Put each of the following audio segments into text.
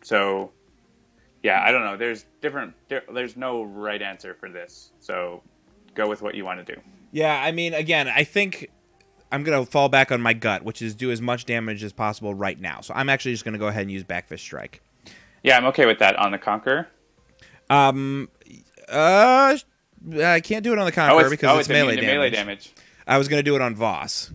So, yeah, I don't know. There's no right answer for this. So, go with what you want to do. Yeah, I mean, again, I think I'm going to fall back on my gut, which is do as much damage as possible right now. So I'm actually just going to go ahead and use Backfist Strike. Yeah, I'm okay with that on the Conqueror. Um, uh, I can't do it on the Conqueror because it's it's immune melee to melee damage. damage. I was going to do it on Voss.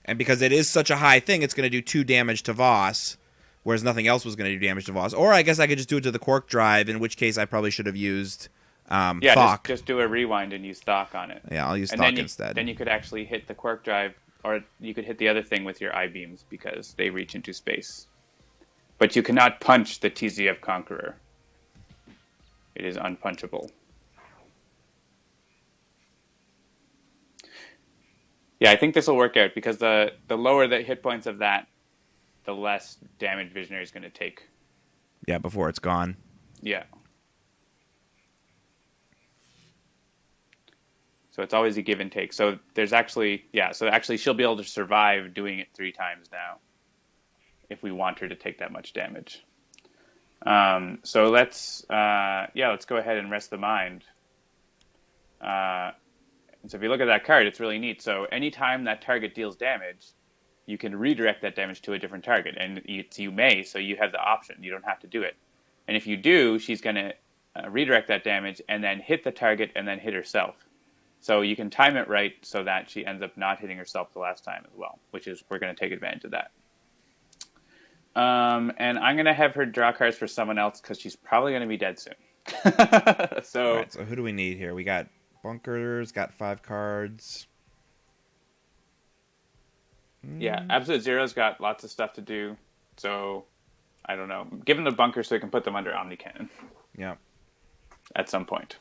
And because it is such a high thing, it's going to do 2 damage to Voss, whereas nothing else was going to do damage to Voss. Or I guess I could just do it to the Quark Drive, in which case I probably should have used Yeah, Thok. just do a rewind and use Thok on it. Yeah, I'll use And Thok instead. then you could actually hit the Quark Drive, or you could hit the other thing with your I-beams because they reach into space. But you cannot punch the TZF Conqueror. It is unpunchable. Yeah, I think this will work out because the lower the hit points of that, the less damage Visionary is going to take. Yeah, before it's gone. Yeah. So it's always a give and take. So there's actually, so actually she'll be able to survive doing it 3 times now if we want her to take that much damage. So let's go ahead and rest the mind. And so if you look at that card, it's really neat. So anytime that target deals damage, you can redirect that damage to a different target. And you may, so you have the option. You don't have to do it. And if you do, she's going to redirect that damage and then hit the target and then hit herself. So you can time it right so that she ends up not hitting herself the last time as well, which is, we're going to take advantage of that. And I'm going to have her draw cards for someone else because she's probably going to be dead soon. All right, so who do we need here? We got Bunkers, got 5 cards. Yeah, Absolute Zero's got lots of stuff to do. So, I don't know. Give them the Bunker so we can put them under Omni Cannon. Yeah. At some point.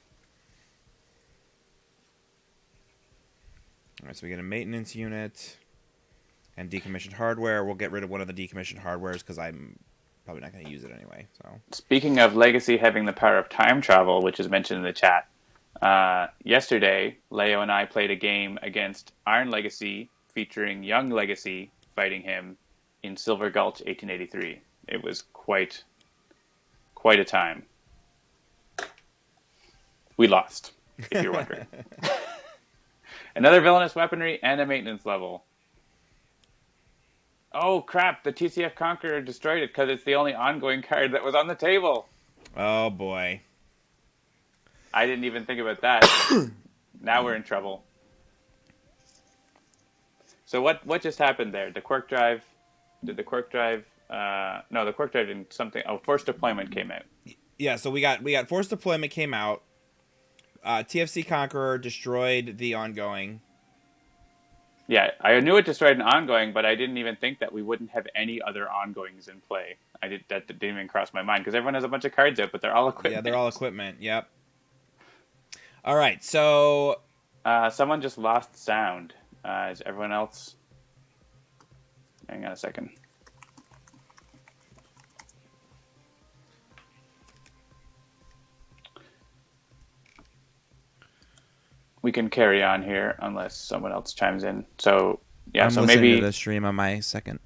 All right, so we get a maintenance unit and decommissioned hardware. We'll get rid of one of the decommissioned hardwares because I'm probably not going to use it anyway. So, speaking of Legacy having the power of time travel, which is mentioned in the chat, yesterday, Leo and I played a game against Iron Legacy, featuring Young Legacy fighting him in Silver Gulch 1883. It was quite a time. We lost, if you're wondering. Another villainous weaponry and a maintenance level. Oh crap, the TCF Conqueror destroyed it because it's the only ongoing card that was on the table. Oh boy. I didn't even think about that. Now we're in trouble. So what just happened there? The Quark Drive, did the Quark Drive, no, the Quark Drive didn't something, Forced Deployment came out. Yeah, so we got Forced Deployment came out. TFC Conqueror destroyed the ongoing. Yeah, I knew it destroyed an ongoing, but I didn't even think that we wouldn't have any other ongoings in play. That didn't even cross my mind, because everyone has a bunch of cards out, but they're all equipment. Yeah, they're all equipment, yep. All right, so... someone just lost sound. Is everyone else... Hang on a second. We can carry on here unless someone else chimes in. So, yeah, I'm so listening maybe... to the stream on my second.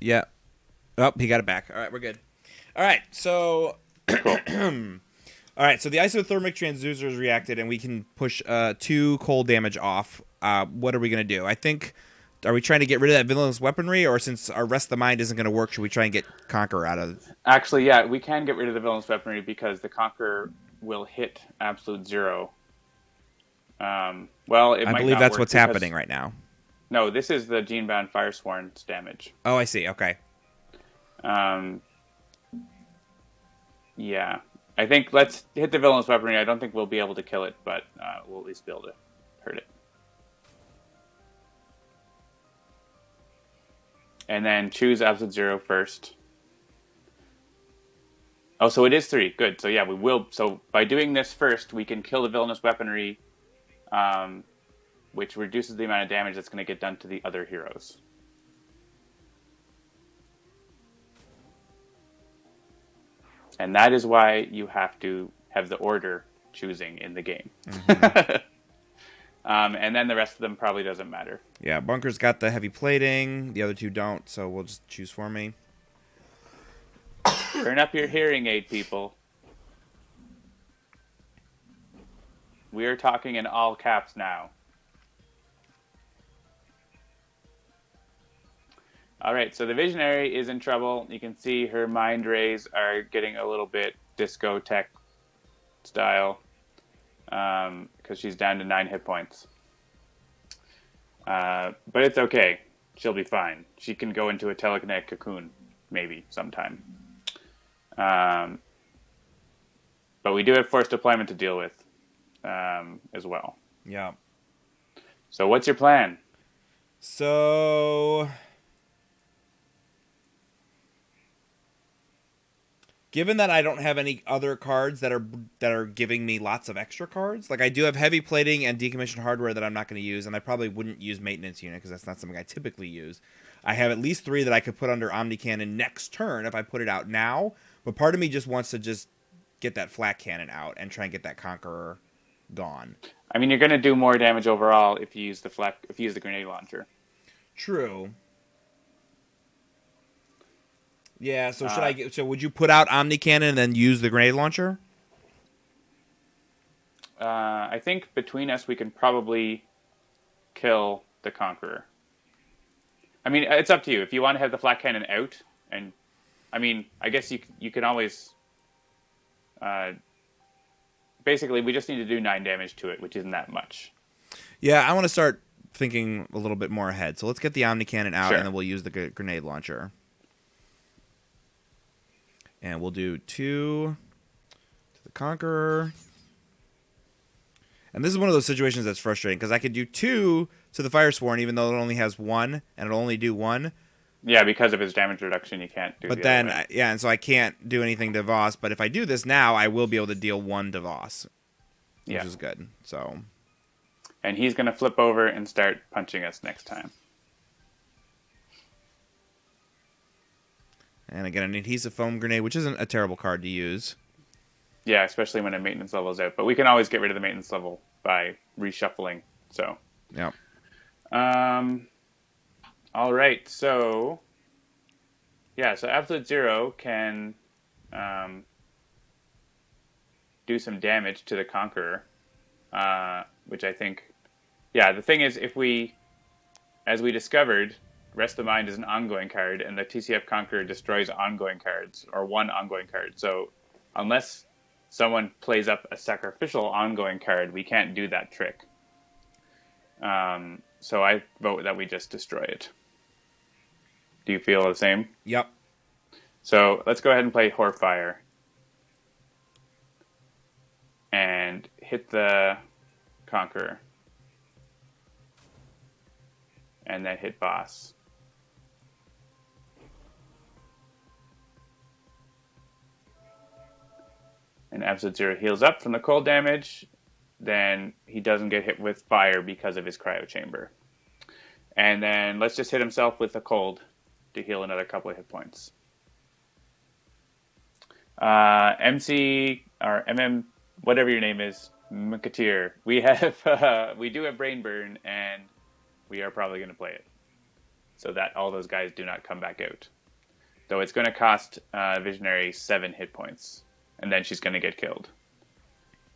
Yeah. Oh, he got it back. All right, we're good. All right, so... Cool. All right, so the isothermic transducers reacted, and we can push 2 cold damage off. What are we going to do? I think, are we trying to get rid of that villainous weaponry, or since our Rest of the Mind isn't going to work, should we try and get Conqueror out of... Actually, yeah, we can get rid of the villainous weaponry because the Conqueror will hit Absolute Zero. Well, it might I believe not that's work what's because... happening right now. No, this is the Genebound Firesworn's damage. Oh, I see. Okay. Yeah. I think let's hit the villainous weaponry. I don't think we'll be able to kill it, but we'll at least be able to hurt it. And then choose Absolute Zero first. Oh, so it is 3. Good. So yeah, we will. So by doing this first, we can kill the villainous weaponry, which reduces the amount of damage that's going to get done to the other heroes. And that is why you have to have the order choosing in the game. Mm-hmm. And then the rest of them probably doesn't matter. Yeah, Bunker's got the heavy plating. The other 2 don't, so we'll just choose for me. Turn up your hearing aid, people. We are talking in all caps now. All right, so the Visionary is in trouble. You can see her mind rays are getting a little bit discotheque style because she's down to 9 hit points. But it's okay. She'll be fine. She can go into a telekinetic cocoon, maybe, sometime. But we do have forced deployment to deal with as well. Yeah. So what's your plan? So, given that I don't have any other cards that are giving me lots of extra cards, like I do have heavy plating and decommissioned hardware that I'm not going to use, and I probably wouldn't use maintenance unit because that's not something I typically use. I have at least 3 that I could put under Omni Cannon next turn if I put it out now, but part of me just wants to just get that flat cannon out and try and get that Conqueror gone. I mean, you're going to do more damage overall if you use the grenade launcher. True. Yeah, so so would you put out Omni Cannon and then use the grenade launcher? I think between us we can probably kill the Conqueror. I mean, it's up to you. If you want to have the flat cannon out, and I mean, I guess you can always. Basically, we just need to do 9 damage to it, which isn't that much. Yeah, I want to start thinking a little bit more ahead. So let's get the Omni Cannon out, Sure. and then we'll use the grenade launcher. And we'll do 2 to the Conqueror. And this is one of those situations that's frustrating, because I could do 2 to the Firesworn, even though it only has 1, and it'll only do 1. Yeah, because of his damage reduction, you can't do. But then, yeah, and so I can't do anything to Voss. But if I do this now, I will be able to deal 1 to Voss, which is good. So, and he's going to flip over and start punching us next time. And again, an adhesive foam grenade, which isn't a terrible card to use. Yeah, especially when a maintenance level is out. But we can always get rid of the maintenance level by reshuffling. So. Yeah. All right, so yeah, so Absolute Zero can do some damage to the Conqueror, which I think, yeah, the thing is, as we discovered, Rest of the Mind is an ongoing card, and the TCF Conqueror destroys ongoing cards, or 1 ongoing card. So unless someone plays up a sacrificial ongoing card, we can't do that trick. So I vote that we just destroy it. Do you feel the same? Yep. So let's go ahead and play Horfire. And hit the Conqueror. And then hit Boss. And Absolute Zero heals up from the cold damage. Then he doesn't get hit with fire because of his cryo chamber. And then let's just hit himself with the cold to heal another couple of hit points. MC or MM, whatever your name is, Mkatir. We do have Brain Burn, and we are probably going to play it so that all those guys do not come back out. Though it's going to cost Visionary 7 hit points, and then she's going to get killed.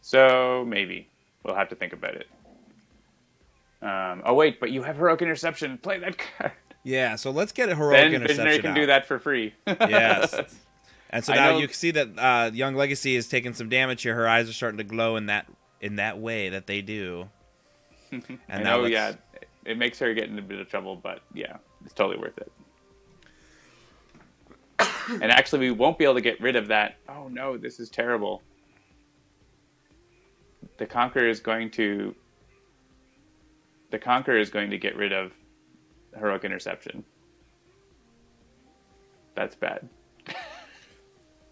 So maybe we'll have to think about it. Oh wait, but you have Heroic Interception. Play that card. Yeah, so let's get a Heroic Then Interception Visionary can out. do that for free. Yes. And so now you can see that Young Legacy is taking some damage here. Her eyes are starting to glow in that way that they do. And I know, yeah. It makes her get in a bit of trouble, but yeah, it's totally worth it. And actually, we won't be able to get rid of that. Oh no, this is terrible. The Conqueror is going to get rid of Heroic Interception. That's bad.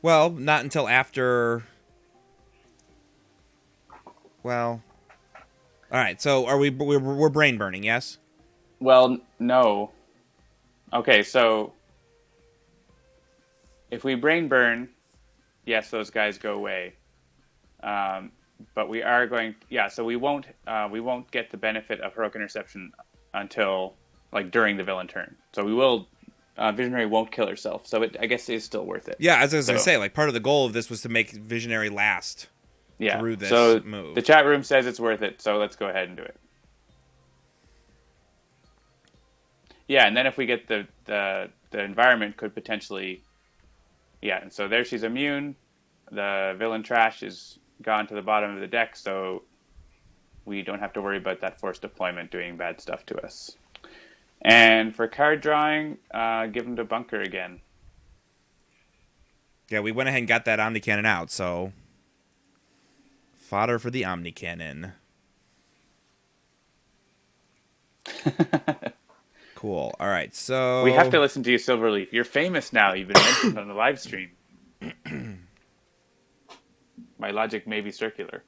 Well, not until after. Well, all right. So are we're brain burning? Yes. Well, no. Okay, so if we brain burn, yes, those guys go away. But we are going. Yeah, so we won't get the benefit of Heroic Interception until during the villain turn. So we will Visionary won't kill herself, so it I guess is still worth it. Yeah, as I was gonna So say, like part of the goal of this was to make Visionary last yeah, through this so the move. chat room says it's worth it, so let's go ahead and do it. Yeah, and then if we get the environment could potentially, yeah, and so there she's immune. The villain trash is gone to the bottom of the deck, so we don't have to worry about that forced deployment doing bad stuff to us. And for card drawing, give them to bunker again. Yeah, we went ahead and got that Omni Cannon out, so fodder for the Omni Cannon. Cool. All right, so We have to listen to you, Silverleaf. You're famous now. You've been mentioned on the live stream. My logic may be circular.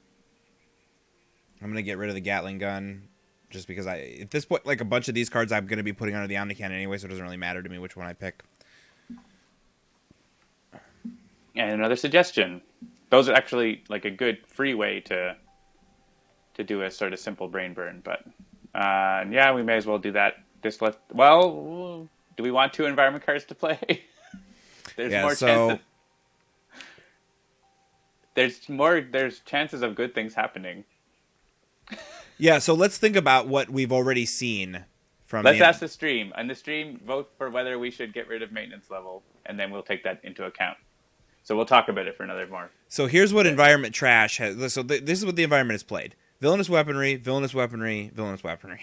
I'm gonna get rid of the Gatling gun, just because at this point, like a bunch of these cards, I'm gonna be putting under the Omni Cannon anyway, so it doesn't really matter to me which one I pick. And another suggestion. Those are actually like a good free way to do a sort of simple brain burn. But yeah, we may as well do that. Well, do we want 2 environment cards to play? There's Yeah, more so chances. There's chances of good things happening. yeah, so let's think about what we've already seen from. Let's ask the stream. On the stream, vote for whether we should get rid of maintenance level, and then we'll take that into account. So we'll talk about it for another more. So here's what environment trash has. So this is what the environment has played: villainous weaponry, villainous weaponry, villainous weaponry.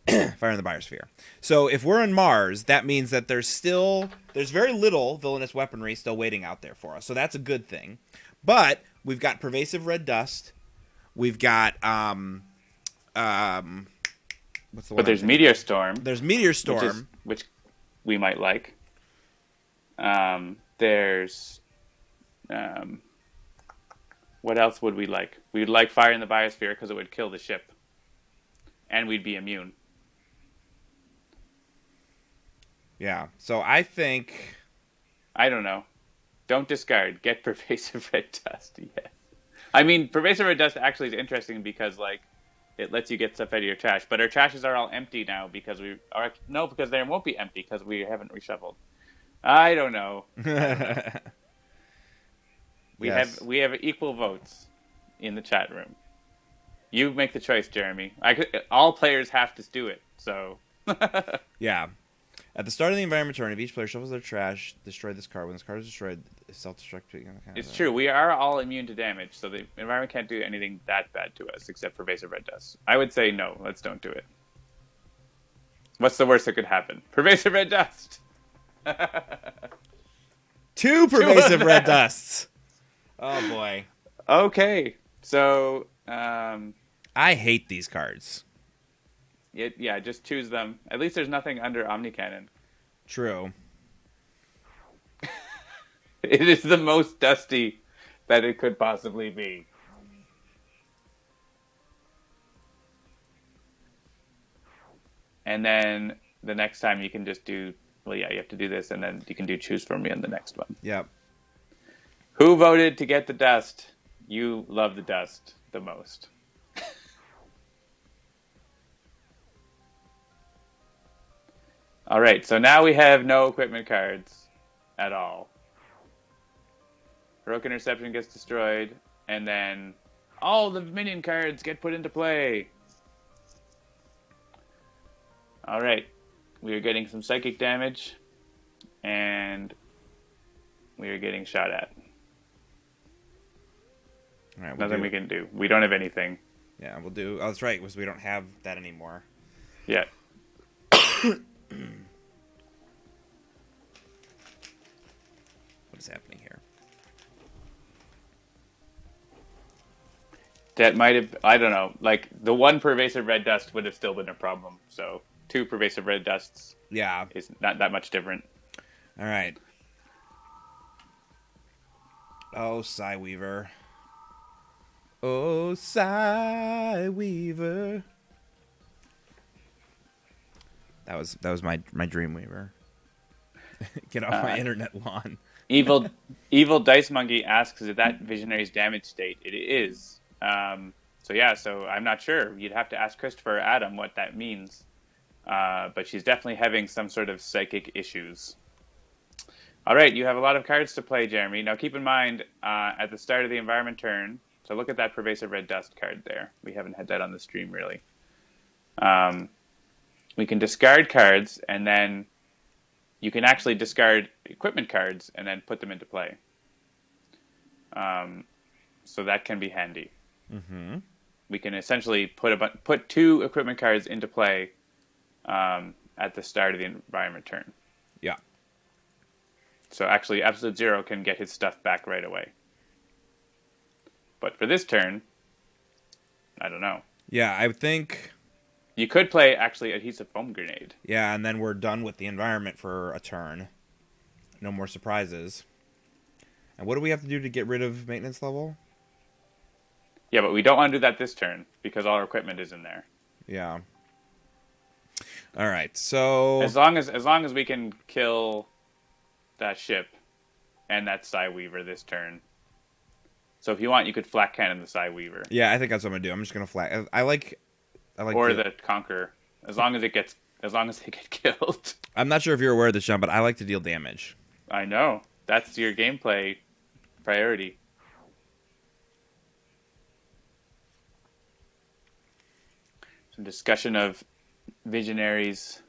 Fire in the biosphere. So if we're on Mars, that means that there's very little villainous weaponry still waiting out there for us. So that's a good thing. But we've got pervasive red dust. We've got what's the one? But there's Meteor Storm. There's Meteor Storm, which we might like. There's what else would we like? We'd like Fire in the Biosphere because it would kill the ship, and we'd be immune. Yeah. So I think I don't know. Don't discard. Get Pervasive Red Dust. Yes. I mean, Pervasive Red Dust actually is interesting because like it lets you get stuff out of your trash. But our trashes are all empty now because because they won't be empty because we haven't reshuffled. I don't know. We have equal votes in the chat room. You make the choice, Jeremy. All players have to do it. So yeah. At the start of the environment turn, if each player shuffles their trash, destroy this card. When this card is destroyed, it's self-destructive. It's true. We are all immune to damage, so the environment can't do anything that bad to us except Pervasive Red Dust. I would say no. Let's don't do it. What's the worst that could happen? Pervasive Red Dust. 2 pervasive red dusts. Oh boy. Okay, so I hate these cards. yeah, just choose them. At least there's nothing under Omni Cannon. True. It is the most dusty that it could possibly be. And then the next time you can just do. Well, yeah, you have to do this, and then you can do choose for me on the next one. Yep. Who voted to get the dust? You love the dust the most. All right, so now we have no equipment cards at all. Heroic Interception gets destroyed, and then all the minion cards get put into play. All right, we are getting some psychic damage, and we are getting shot at. All right, Nothing we can do. We don't have anything. Yeah, we'll do. Oh, that's right, because we don't have that anymore. Yeah. What is happening here? That might have, I don't know, like the 1 pervasive red dust would have still been a problem. So 2 pervasive red dusts Yeah. is not that much different. All right. Oh, Psyweaver. Oh, Psyweaver. That was my Dreamweaver. Get off my internet lawn. Evil Dice Monkey asks, is that Visionary's damage state? It is. So I'm not sure. You'd have to ask Christopher or Adam what that means. but she's definitely having some sort of psychic issues. All right, you have a lot of cards to play, Jeremy. Now keep in mind, at the start of the environment turn, so look at that pervasive red dust card there. We haven't had that on the stream, really. We can discard cards, and then you can actually discard equipment cards and then put them into play. So that can be handy. Mm-hmm. We can essentially put 2 equipment cards into play at the start of the environment turn. Yeah. So actually, Absolute Zero can get his stuff back right away. But for this turn, I don't know. Yeah, I think... You could play, actually, Adhesive Foam Grenade. Yeah, and then we're done with the environment for a turn. No more surprises. And what do we have to do to get rid of maintenance level? Yeah, but we don't want to do that this turn, because all our equipment is in there. Yeah. All right, so... As long as we can kill that ship and that Psy Weaver this turn. So if you want, you could flat cannon the Psy Weaver. Yeah, I think that's what I'm gonna do. I'm just gonna flat. I like or the Conqueror, as long as they get killed. I'm not sure if you're aware of this, John, but I like to deal damage. I know. That's your gameplay priority. Some discussion of Visionary's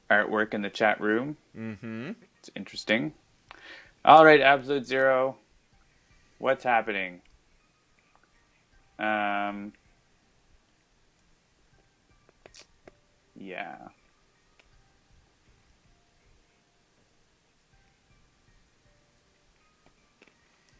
artwork in the chat room. Mm-hmm. It's interesting. All right, Absolute Zero. What's happening? Yeah.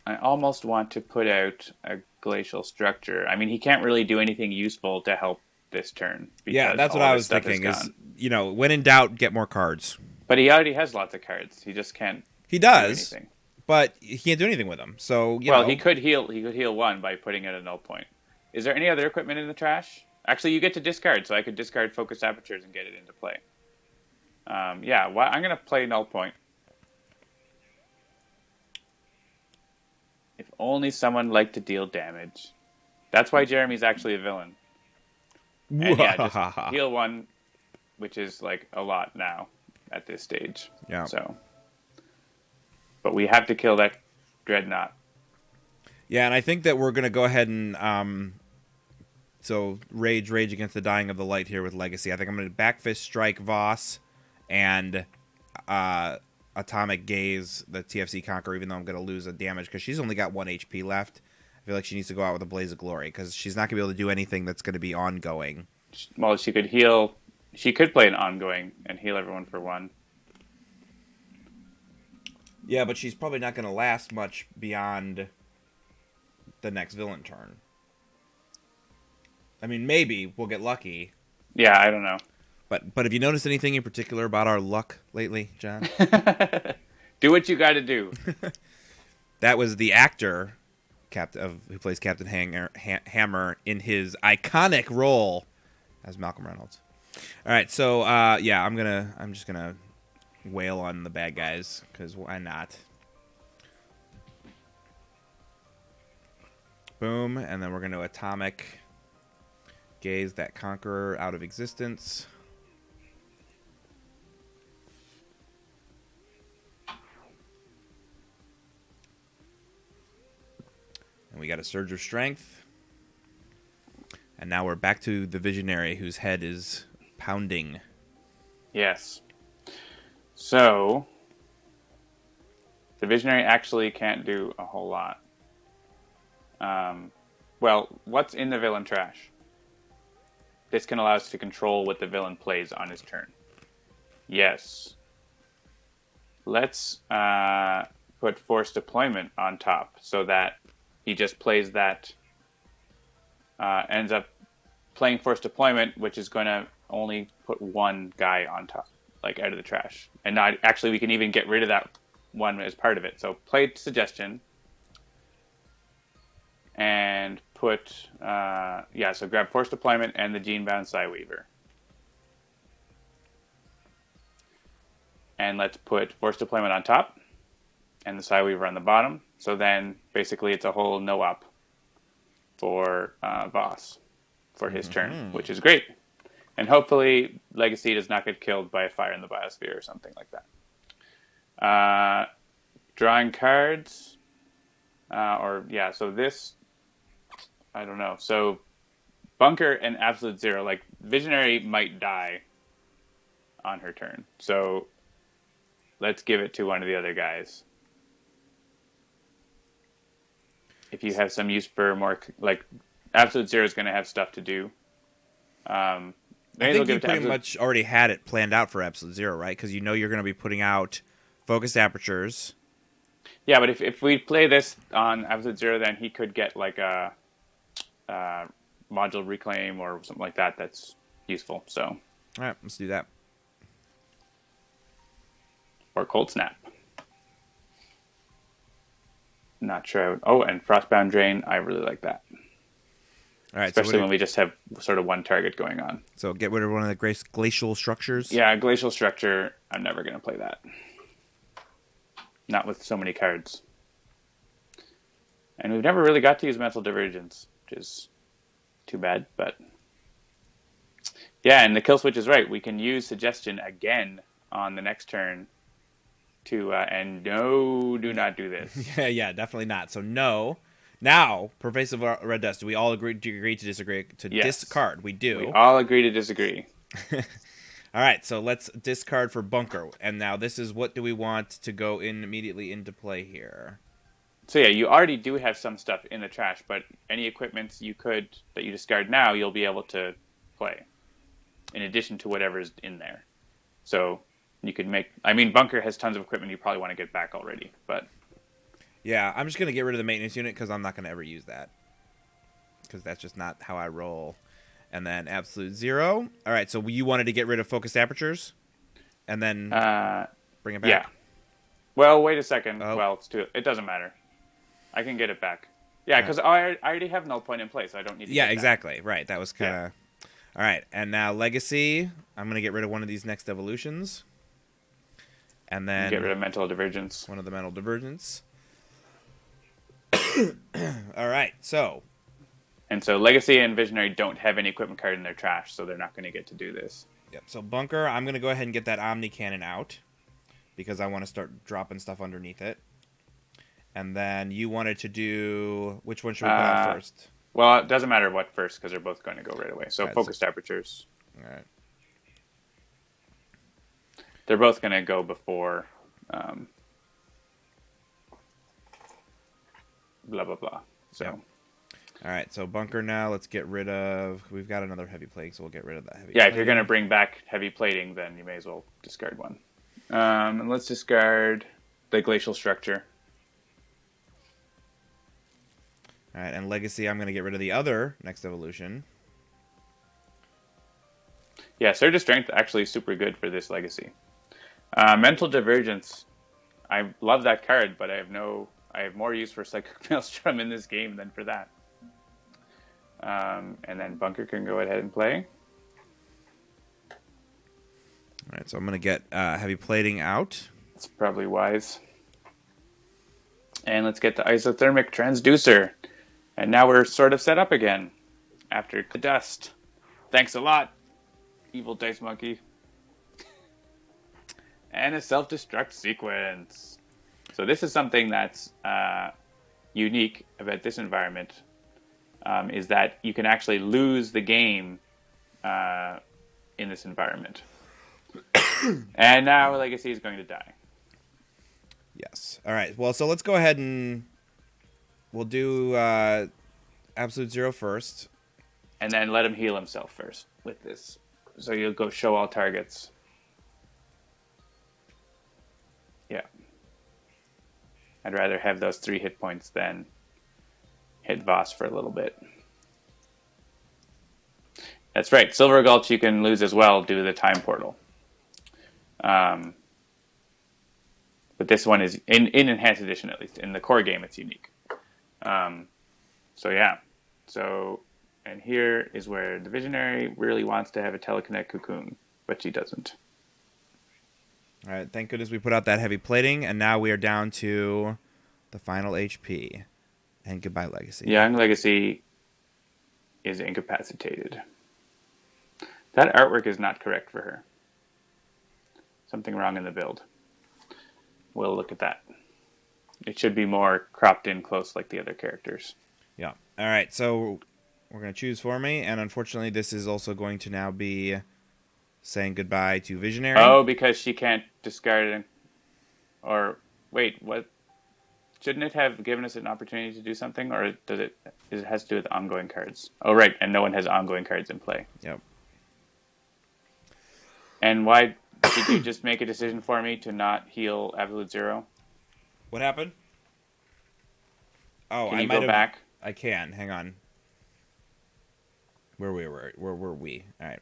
I almost want to put out a glacial structure. I mean, he can't really do anything useful to help this turn. Yeah, that's what I was thinking. Is when in doubt, get more cards. But he already has lots of cards. He just can't. He does, do anything. But he can't do anything with them. So he could heal. He could heal 1 by putting it at a null point. Is there any other equipment in the trash? Actually, you get to discard, so I could discard Focused Apertures and get it into play. I'm going to play null point. If only someone liked to deal damage. That's why Jeremy's actually a villain. And just heal 1, which is like a lot now at this stage. Yeah. So, but we have to kill that Dreadnought. Yeah, and I think that we're gonna go ahead and so rage against the dying of the light here with Legacy. I think I'm gonna Backfist Strike Voss and Atomic Gaze the TFC Conqueror, even though I'm gonna lose a damage because she's only got 1 HP left. I feel like she needs to go out with a Blaze of Glory because she's not gonna be able to do anything that's gonna be ongoing. Well, she could heal. She could play an ongoing and heal everyone for 1. Yeah, but she's probably not gonna last much beyond the next villain turn. I mean, maybe we'll get lucky. Yeah, I don't know. But have you noticed anything in particular about our luck lately, John? Do what you got to do. That was the actor who plays Captain Hammer in his iconic role as Malcolm Reynolds. All right, so I'm just gonna wail on the bad guys because why not? Boom, and then we're gonna Atomic Gaze that Conqueror out of existence. And we got a Surge of Strength. And now we're back to the Visionary, whose head is pounding. Yes. So, the Visionary actually can't do a whole lot. What's in the villain trash? This can allow us to control what the villain plays on his turn. Yes. Let's put Force Deployment on top so that he just plays that, ends up playing Force Deployment, which is going to only put 1 guy on top, like out of the trash. And not actually, we can even get rid of that 1 as part of it. So play Suggestion. And put, so grab Force Deployment and the Gene-Bound Psyweaver. And let's put Force Deployment on top and the Psyweaver on the bottom. So then, basically, it's a whole no-op for Voss for his turn, which is great. And hopefully Legacy does not get killed by a fire in the biosphere or something like that. Drawing cards, so this, I don't know. So Bunker and Absolute Zero, like Visionary might die on her turn. So let's give it to one of the other guys. If you have some use for more, like Absolute Zero is going to have stuff to do. I think you pretty much already had it planned out for Absolute Zero, right? Because you know you're going to be putting out focused apertures. Yeah, but if we play this on Absolute Zero, then he could get like a module reclaim or something like that. That's useful. So, all right, let's do that. Or Cold Snap. Not sure. Oh, and Frostbound Drain. I really like that. All right, especially when we just have sort of one target going on. So get rid of one of the glacial structures. Yeah, glacial structure. I'm never going to play that. Not with so many cards. And we've never really got to use Mental Divergence, which is too bad. But yeah, and the kill switch is right. We can use Suggestion again on the next turn. And no, do not do this. Yeah, definitely not. So no. Now, Pervasive Red Dust, do we all agree to disagree? Yes. Discard? We do. We all agree to disagree. All right, so let's discard for Bunker. And now this is what do we want to go immediately into play here? So yeah, you already do have some stuff in the trash, but any equipments that you discard now, you'll be able to play. In addition to whatever's in there. So you could Bunker has tons of equipment you probably want to get back already, but... Yeah, I'm just going to get rid of the maintenance unit because I'm not going to ever use that. Because that's just not how I roll. And then Absolute Zero. All right, so you wanted to get rid of focused apertures? And then bring it back? Yeah. Well, wait a second. Oh. Well, it doesn't matter. I can get it back. Yeah, because I already have Null Point in place. So I don't need to get exactly. Right, that was kind of... Yeah. All right, and now Legacy. I'm going to get rid of one of these next evolutions. And then... Get rid of Mental Divergence. One of the Mental Divergence. All right, so... And so Legacy and Visionary don't have any equipment card in their trash, so they're not going to get to do this. Yep, so Bunker, I'm going to go ahead and get that Omni Cannon out. Because I want to start dropping stuff underneath it. And then you wanted to do... Which one should we put out first? Well, it doesn't matter what first, because they're both going to go right away. So right, focused apertures. All right. They're both going to go before... blah, blah, blah. So... Yep. All right, so Bunker now. Let's get rid of... We've got another heavy plating, so we'll get rid of that heavy plating. If you're going to bring back heavy plating, then you may as well discard one. And let's discard the glacial structure. All right, and Legacy, I'm going to get rid of the other next evolution. Yeah, Surge of Strength actually is super good for this Legacy. Mental Divergence. I love that card, but I have more use for Psychic Maelstrom in this game than for that. And then Bunker can go ahead and play. All right, so I'm going to get heavy plating out. It's probably wise. And let's get the Isothermic Transducer. And now we're sort of set up again after the dust. Thanks a lot, Evil Dice Monkey. And a self-destruct sequence. So this is something that's unique about this environment. Is that you can actually lose the game in this environment. And now Legacy is going to die. Yes. All right. Well, so let's go ahead and we'll do Absolute Zero first. And then let him heal himself first with this. So you'll go show all targets. Yeah. I'd rather have those 3 hit points than hit Voss for a little bit. That's right. Silver Gulch you can lose as well due to the time portal. But this one is, in Enhanced Edition at least, in the core game it's unique. So yeah. So, and here is where the Visionary really wants to have a Telekinetic Cocoon, but she doesn't. All right, thank goodness we put out that heavy plating, and now we are down to the final HP. And goodbye, Legacy. Young Legacy is incapacitated. That artwork is not correct for her. Something wrong in the build. We'll look at that. It should be more cropped in close like the other characters. Yeah. All right, so we're going to choose for me, and unfortunately this is also going to now be saying goodbye to Visionary. Oh, because she can't discard it. Or, wait, what? Shouldn't it have given us an opportunity to do something? Or does it has to do with ongoing cards? Oh, right, and no one has ongoing cards in play. Yep. And why did you just make a decision for me to not heal Absolute Zero? What happened? Oh, Can I you might go have. back? I can. Hang on. Where were we? All right.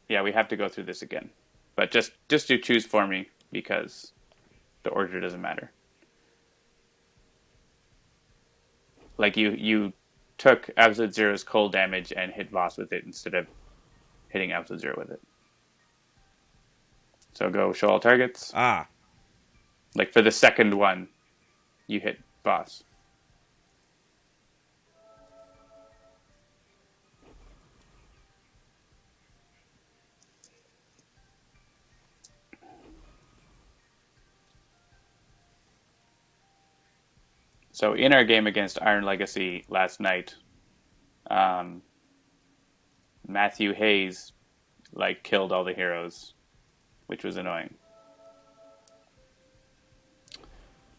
Yeah, we have to go through this again. But just do choose for me because the order doesn't matter. Like you took Absolute Zero's cold damage and hit Voss with it instead of hitting Absolute Zero with it. So go show all targets. Ah. Like for the second one, you hit Voss. So in our game against Iron Legacy last night, Matthew Hayes killed all the heroes, which was annoying.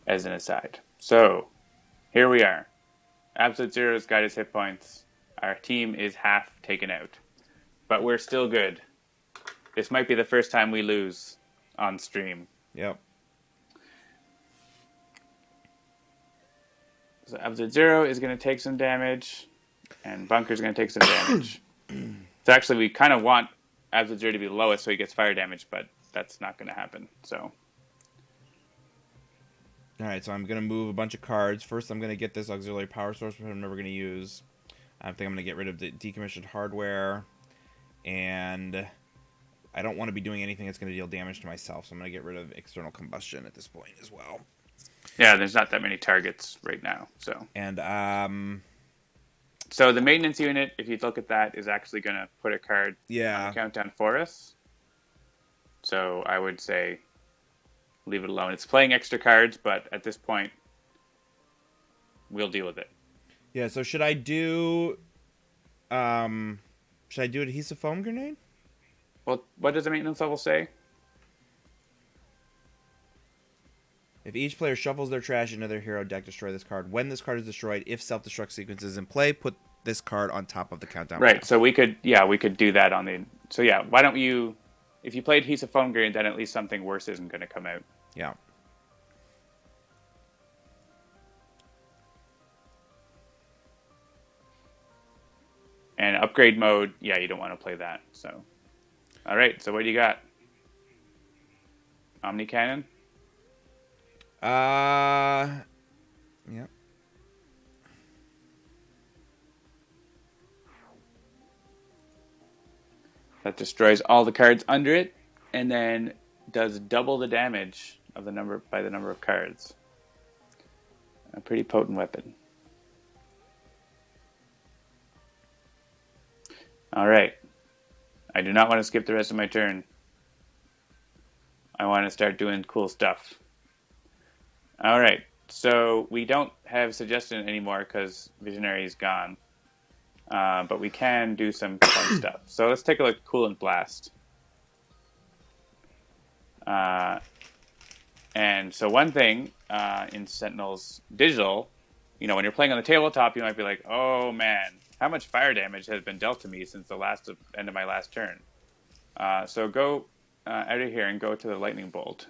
As an aside. So here we are. Absolute Zero's got his hit points. Our team is half taken out. But we're still good. This might be the first time we lose on stream. Yep. So Absolute Zero is going to take some damage, and Bunker's going to take some damage. So actually, we kind of want Absolute Zero to be the lowest so he gets fire damage, but that's not going to happen. So. All right, so I'm going to move a bunch of cards. First, I'm going to get this auxiliary power source, which I'm never going to use. I think I'm going to get rid of the decommissioned hardware, and I don't want to be doing anything that's going to deal damage to myself, so I'm going to get rid of external combustion at this point as well. Yeah, there's not that many targets right now, so. And so the maintenance unit, if you look at that, is actually going to put a card on the countdown for us. So I would say leave it alone. It's playing extra cards, but at this point, we'll deal with it. Yeah, so should I do adhesive foam grenade? Well, what does the maintenance level say? If each player shuffles their trash into their hero deck, destroy this card. When this card is destroyed, if self-destruct sequence is in play, put this card on top of the countdown. Right, pile. so we could do that on the... So yeah, why don't you... If you play adhesive foam grenade, then at least something worse isn't going to come out. Yeah. And upgrade mode, yeah, you don't want to play that. So, all right. So what do you got? Omni Cannon. Yeah. That destroys all the cards under it, and then does double the damage of the number of cards. A pretty potent weapon. All right. I do not want to skip the rest of my turn. I want to start doing cool stuff. All right. So we don't have Suggestion anymore because Visionary is gone. But we can do some fun stuff. So let's take a look at Coolant Blast. And so one thing in Sentinels Digital, when you're playing on the tabletop, you might be like, oh man, how much fire damage has been dealt to me since the end of my last turn? So go out of here and go to the Lightning Bolt.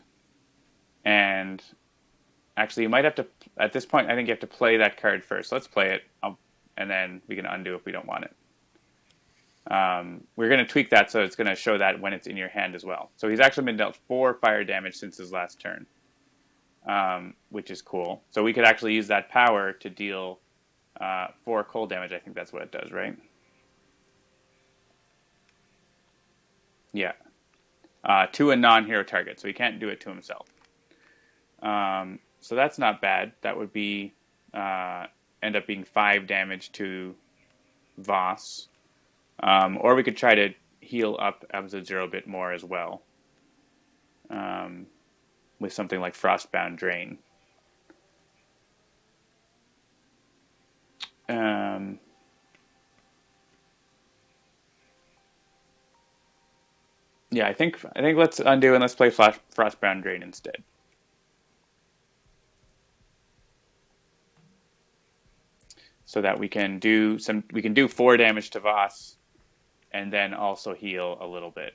And actually, you might have to, at this point, I think you have to play that card first. So let's play it, and then we can undo if we don't want it. We're going to tweak that so it's going to show that when it's in your hand as well. So he's actually been dealt 4 fire damage since his last turn, which is cool. So we could actually use that power to deal 4 cold damage. I think that's what it does, right? Yeah. To a non-hero target, so he can't do it to himself. So that's not bad. That would be end up being 5 damage to Voss. Or we could try to heal up Absolute Zero a bit more as well, with something like Frostbound Drain. Yeah, I think let's undo and let's play Frostbound Drain instead. So that we can do 4 damage to Voss, and then also heal a little bit.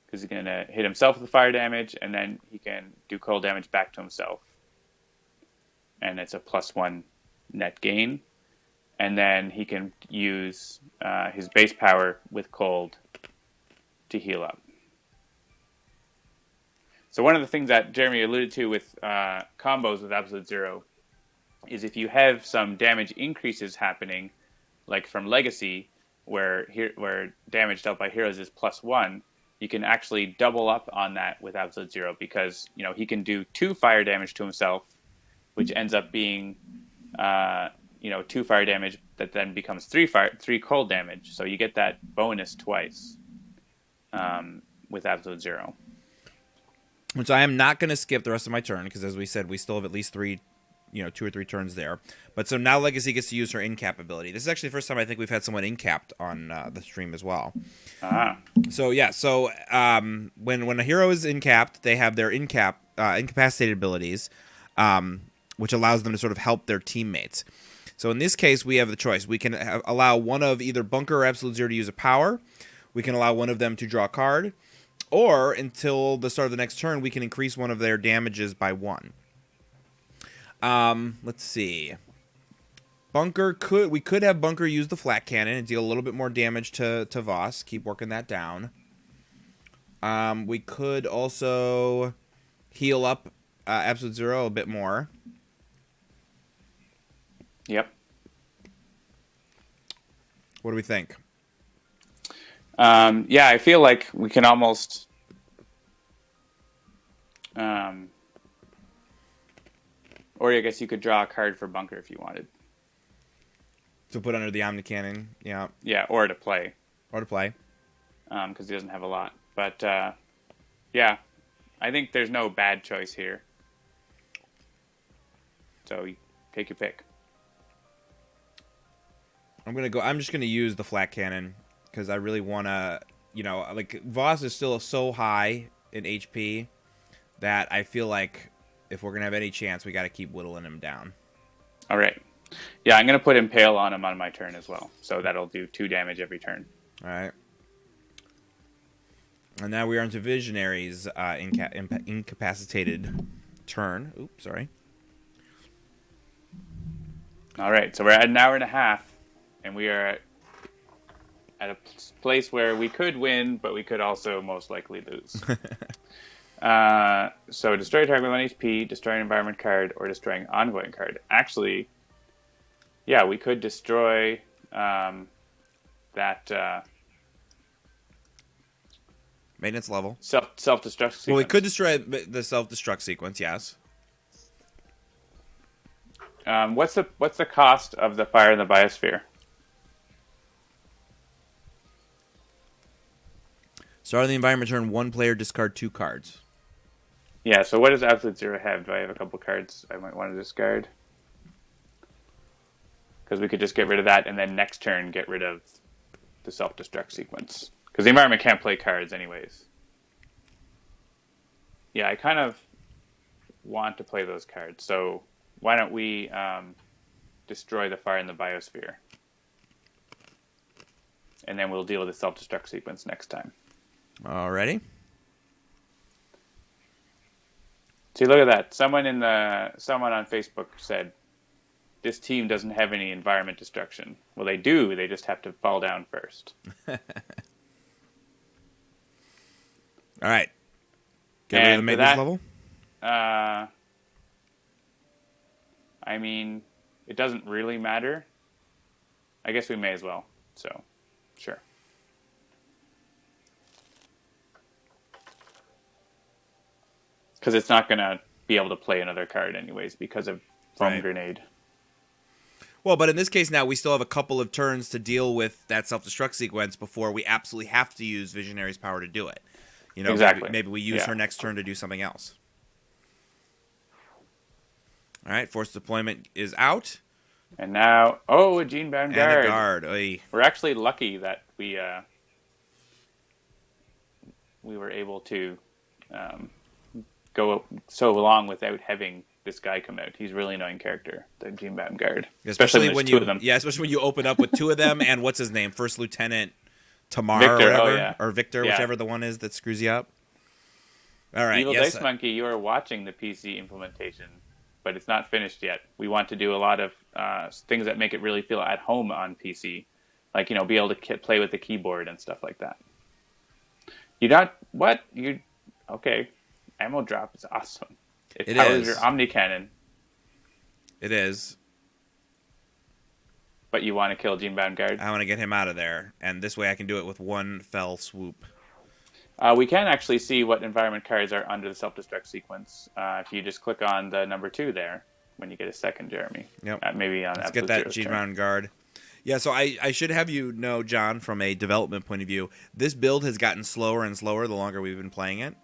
Because he's gonna hit himself with fire damage, and then he can do cold damage back to himself. And it's a +1 net gain. And then he can use his base power with cold to heal up. So one of the things that Jeremy alluded to with combos with Absolute Zero is if you have some damage increases happening, like from Legacy, where damage dealt by heroes is +1, you can actually double up on that with Absolute Zero, because he can do 2 fire damage to himself, which ends up being 2 fire damage that then becomes 3 cold damage. So you get that bonus twice with Absolute Zero. Which I am not going to skip the rest of my turn, because as we said, we still have at least 2 or 3 turns there. But so now Legacy gets to use her in-cap ability. This is actually the first time I think we've had someone in-capped on the stream as well. So yeah, when a hero is in-capped, they have their incapacitated abilities, which allows them to sort of help their teammates. So in this case, we have the choice. We can allow one of either Bunker or Absolute Zero to use a power. We can allow one of them to draw a card. Or until the start of the next turn, we can increase one of their damages by 1. Let's see. We could have Bunker use the flat cannon and deal a little bit more damage to Voss. Keep working that down. We could also heal up Absolute Zero a bit more. Yep. What do we think? Yeah, I feel like we can almost or I guess you could draw a card for Bunker if you wanted. To put under the Omni Cannon, yeah. Yeah, or to play. Because he doesn't have a lot. But, yeah, I think there's no bad choice here. So, you take your pick. I'm just going to use the flat cannon, because I really want to, Voss is still so high in HP that I feel like if we're going to have any chance, we got to keep whittling him down. All right. Yeah, I'm going to put Impale on him on my turn as well. So that'll do 2 damage every turn. All right. And now we are into Visionary's incapacitated turn. Oops, sorry. All right, so we're at an hour and a half, and we are at a place where we could win, but we could also most likely lose. So destroy target with 1 HP, destroy an environment card, or destroying ongoing card. Actually, yeah, we could destroy that maintenance level self-destruct sequence. Well, we could destroy the self-destruct sequence, yes. What's the cost of the fire in the biosphere? Start of the environment turn, 1 player discard 2 cards. Yeah, so what does Absolute Zero have? Do I have a couple cards I might want to discard? Because we could just get rid of that, and then next turn get rid of the self-destruct sequence. Because the environment can't play cards anyways. Yeah, I kind of want to play those cards. So why don't we destroy the fire in the biosphere? And then we'll deal with the self-destruct sequence next time. Alrighty. See, look at that. Someone on Facebook said, this team doesn't have any environment destruction. Well, they do. They just have to fall down first. All right. Get rid of the maintenance level? I mean, it doesn't really matter. I guess we may as well. So, sure. Because it's not going to be able to play another card anyways because of Foam Grenade. Well, but in this case now, we still have a couple of turns to deal with that self-destruct sequence before we absolutely have to use Visionary's power to do it. You know, Exactly. maybe we use her next turn to do something else. All right, forced deployment is out. And now, a Gene-bound guard. And a guard. Oy. We're actually lucky that we were able to go so long without having this guy come out. He's a really annoying character, the Gene-bound guard. Especially when you, especially when you open up with two of them and what's his name, First Lieutenant Tamar Victor, or whatever, or Victor, whichever the one is that screws you up. All right, Evil Dice Monkey, you are watching the PC implementation, but it's not finished yet. We want to do a lot of things that make it really feel at home on PC, like be able to play with the keyboard and stuff like that. Okay? Ammo drop is awesome. It powers your Omni Cannon. It is. But you want to kill Gene-bound guard? I want to get him out of there, and this way I can do it with one fell swoop. We can actually see what environment cards are under the self-destruct sequence. If you just click on the number 2 there, when you get a second, Jeremy. Yep. Maybe on Let's get that Gene-bound guard. Yeah, so I should have you know, John, from a development point of view, this build has gotten slower and slower the longer we've been playing it.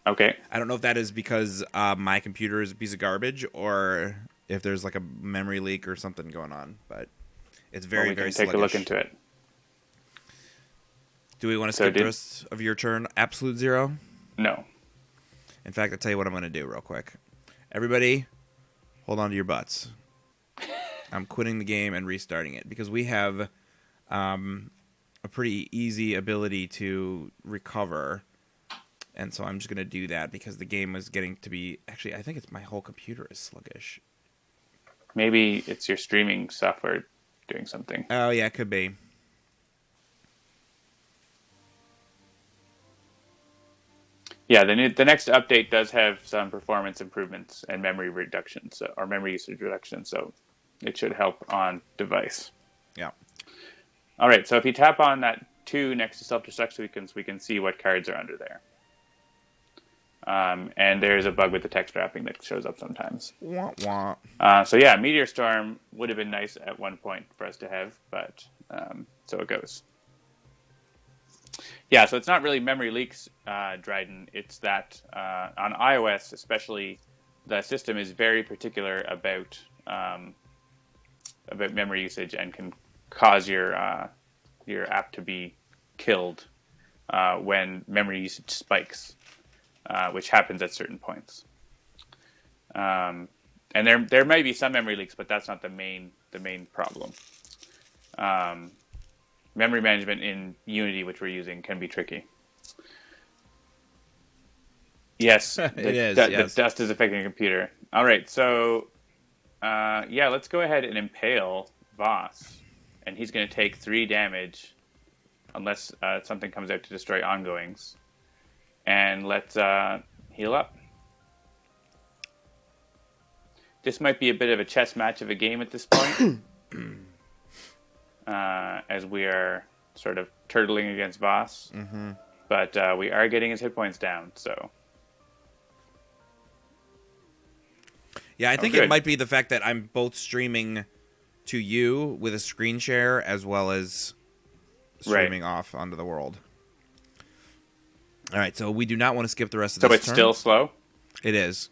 Okay. I don't know if that is because my computer is a piece of garbage or if there's like a memory leak or something going on, but it's very sluggish. Take a look into it. Do we want to skip the rest of your turn? Absolute zero? No. In fact, I'll tell you what I'm going to do real quick. Everybody, hold on to your butts. I'm quitting the game and restarting it because we have a pretty easy ability to recover. And so I'm just going to do that because the game is getting to be... Actually, I think it's my whole computer is sluggish. Maybe it's your streaming software doing something. Oh, yeah, it could be. Yeah, the next update does have some performance improvements and memory reductions, or memory usage reduction, so it should help on device. Yeah. All right, so if you tap on that 2 next to self-destruct sequence, we can see what cards are under there. And there's a bug with the text wrapping that shows up sometimes. Wah, wah. So yeah, Meteor Storm would have been nice at one point for us to have, but so it goes. Yeah, so it's not really memory leaks, Dryden. It's that on iOS, especially, the system is very particular about memory usage and can cause your app to be killed when memory usage spikes. Which happens at certain points. And there may be some memory leaks, but that's not the main problem. Memory management in Unity, which we're using, can be tricky. Yes, the dust is affecting the computer. All right, so let's go ahead and impale Voss, and he's going to take 3 damage unless something comes out to destroy ongoings. And let's heal up. This might be a bit of a chess match of a game at this point, as we are sort of turtling against Voss. Mm-hmm. But we are getting his hit points down, so... Yeah, I think it might be the fact that I'm both streaming to you with a screen share as well as streaming off onto the world. All right, so we do not want to skip the rest of this turn. So it's still slow? It is.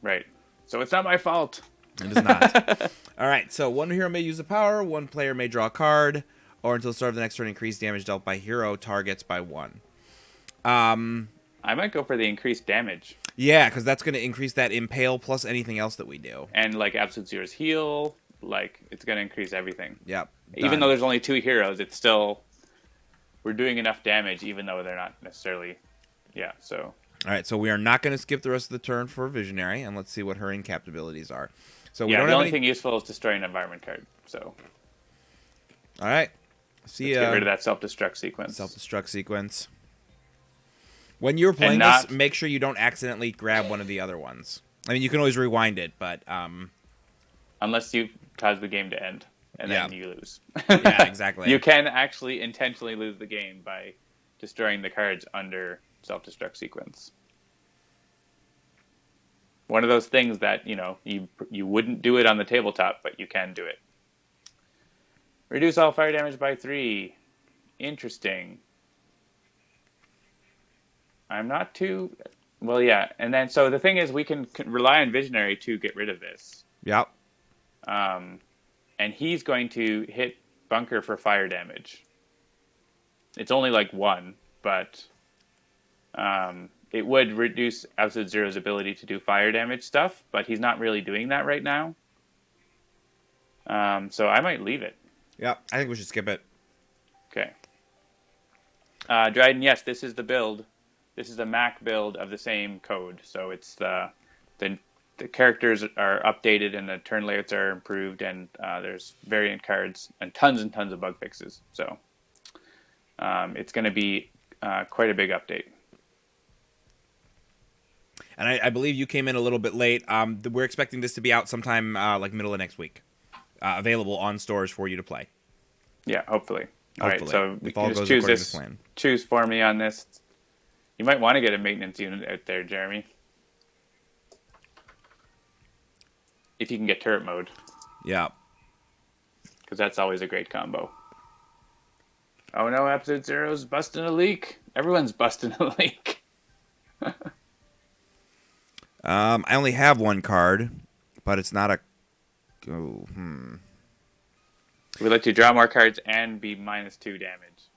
Right. So it's not my fault. It is not. All right, so one hero may use the power, one player may draw a card, or until the start of the next turn, increase damage dealt by hero targets by 1. I might go for the increased damage. Yeah, because that's going to increase that impale plus anything else that we do. And like Absolute Zero's heal, like it's going to increase everything. Yep. Even though there's only 2 heroes, it's still... We're doing enough damage, even though they're not necessarily... Yeah, so... All right, so we are not going to skip the rest of the turn for Visionary, and let's see what her incap abilities are. So we don't the have only thing useful is destroying an environment card, so... All right. Let's get rid of that self-destruct sequence. Self-destruct sequence. When you're playing this, make sure you don't accidentally grab one of the other ones. I mean, you can always rewind it, but... Unless you cause the game to end, and then you lose. Yeah, exactly. You can actually intentionally lose the game by destroying the cards under self-destruct sequence. One of those things that, you wouldn't do it on the tabletop, but you can do it. Reduce all fire damage by 3. Interesting. I'm not too... Well, yeah. And then, so the thing is, we can rely on Visionary to get rid of this. Yep. And he's going to hit Bunker for fire damage. It's only like 1, but it would reduce Absolute Zero's ability to do fire damage stuff, but he's not really doing that right now. So I might leave it. Yep. I think we should skip it. Okay. Dryden, yes, this is the build. This is the Mac build of the same code. So it's the characters are updated and the turn layouts are improved, and there's variant cards and tons of bug fixes. So it's going to be quite a big update. And I believe you came in a little bit late. We're expecting this to be out sometime like middle of next week. Available on stores for you to play. Yeah, hopefully. All right, so you can just choose for me on this. You might want to get a maintenance unit out there, Jeremy. If you can get turret mode. Yeah. Because that's always a great combo. Oh no, Absolute Zero's busting a leak. Everyone's busting a leak. I only have one card, but it's not a... We let you draw more cards and be -2 damage.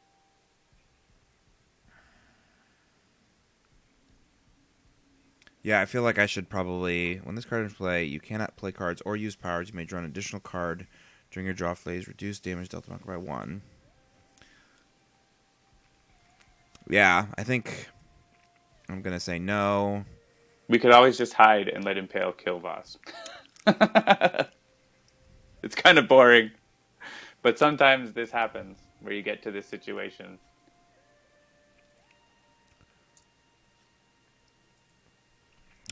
Yeah, I feel like I should probably... When this card is in play, you cannot play cards or use powers. You may draw an additional card during your draw phase. Reduce damage delta by 1. Yeah, I think I'm going to say no. We could always just hide and let Impale kill Voss. It's kind of boring. But sometimes this happens, where you get to this situation.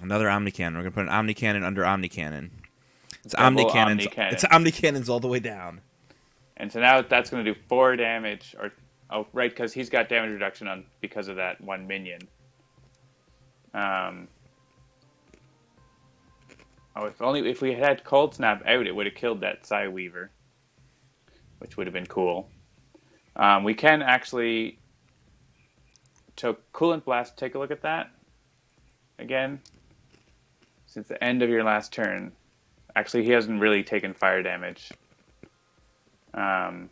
Another Omnicannon. We're going to put an Omnicannon under Omnicannon. It's Omnicannons. It's Omnicannons all the way down. And so now that's going to do 4 damage. Right, because he's got damage reduction on because of that 1 minion. If we had Cold Snap out, it would have killed that Psy Weaver, which would have been cool. We can actually... So Coolant Blast, take a look at that again. Since the end of your last turn. Actually, he hasn't really taken fire damage. And